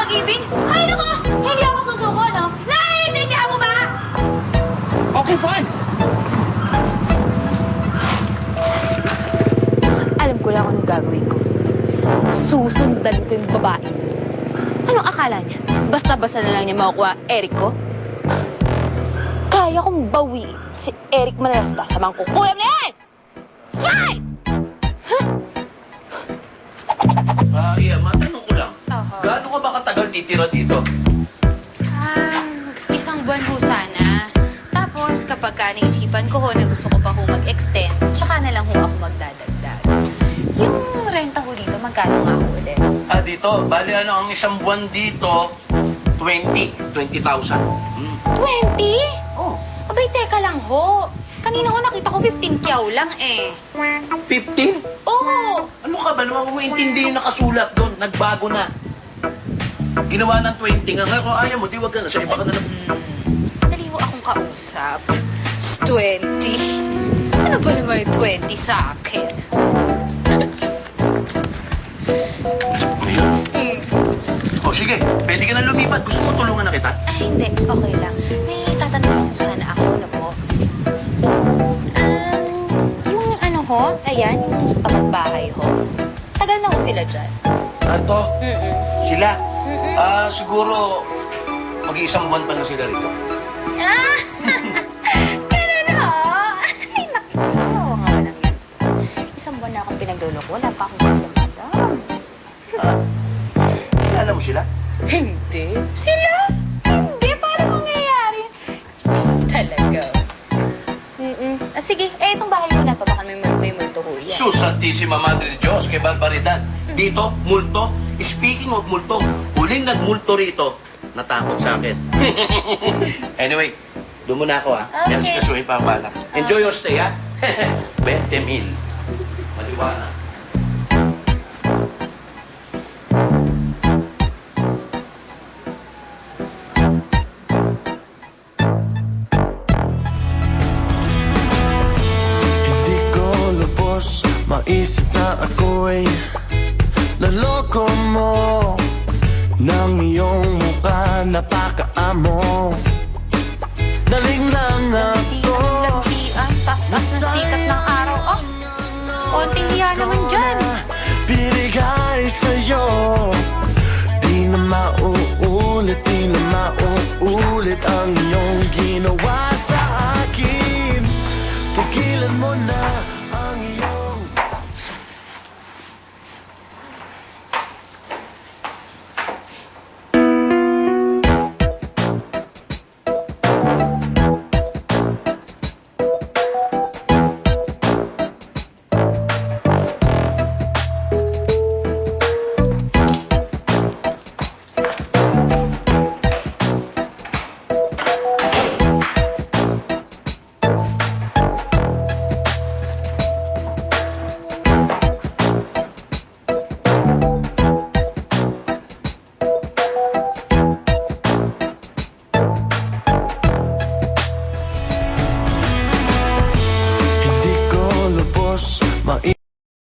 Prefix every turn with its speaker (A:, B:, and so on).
A: pag-ibig? Ay, naku! Hindi ako susuko, no? Naiintindihan mo ba?
B: Okay, fine.
A: Alam ko lang anong gagawin ko. Susundan ko yung babae. Anong akala niya? Basta-basta na lang niya makukuha Eric ko? Kaya kong bawiin si Eric Manalasta sa mga kukulam na yan! Fine!
C: Iya, matanong ko lang.
A: Oho.
C: Gaano ka ba katagal titira dito?
A: Isang buwan ho sana. Tapos, kapag naisipan ko ho na gusto ko pa ho mag-extend, tsaka na lang ho ako magdadagdag. Yung renta ho dito, magkano nga ho ulit?
C: Dito, bali ang isang buwan dito, 20,000.
A: 20?
C: Oh,
A: Abay, teka lang ho. Kanina ho nakita ko 15 kyaw lang eh.
C: 15?
A: Oo!
C: Ano ka ba naman kung intindi yung nakasulat doon? Nagbago na. Ginawa ng 20 nga. Ngayon kung ayaw mo, di wag ka na. Sa iba ka na lang.
A: Dali ho akong kausap. It's 20. Ano ba naman yung 20 sa akin?
C: Ayun. O sige, pwede ka na lumipat. Gusto mo tulungan na kita?
A: Ay, hindi. Okay lang. May tatanungin ko sana ako na po. Yung ano ho, ayan, yung sa tapat bahay ho. Tagal na ho sila dyan.
C: Ito,
A: Mm-mm.
C: sila.
A: Mm-mm.
C: Siguro, mag-iisang buwan pa lang sila rito.
A: Ah! Ganun ho! Ay, naku. Oo nga lang yan. Isang buwan na akong pinagluloko. Wala pa akong paglamdam.
C: Kilala mo sila?
A: Hindi. Sila? Hindi. Paano mangyayari? Talaga. Sige, itong bahay ko na to. Baka may multo ho yan.
C: Sus, Santissima Madre de Diyos, kay Barbaridad. Dito, multo. Speaking of multo, huling nagmulto rito, natakot sa akin. Anyway, doon muna ako, ha?
A: Okay.
C: Yan, sikasuhin pa ang balak. Enjoy your stay, ha? 20,000. Maliwanag.
D: Hindi ko lubos maisip na ako'y naloko mo ng iyong mukha napakaamo. Daling lang ako
A: Lantian, taas-taas ng sikat ng araw. Oh, konting hiya naman dyan.
D: binigay sa'yo. Di na mauulit, di na mauulit ang iyong ginawa sa akin. Tigilan mo na ang iyong hindi ko lubos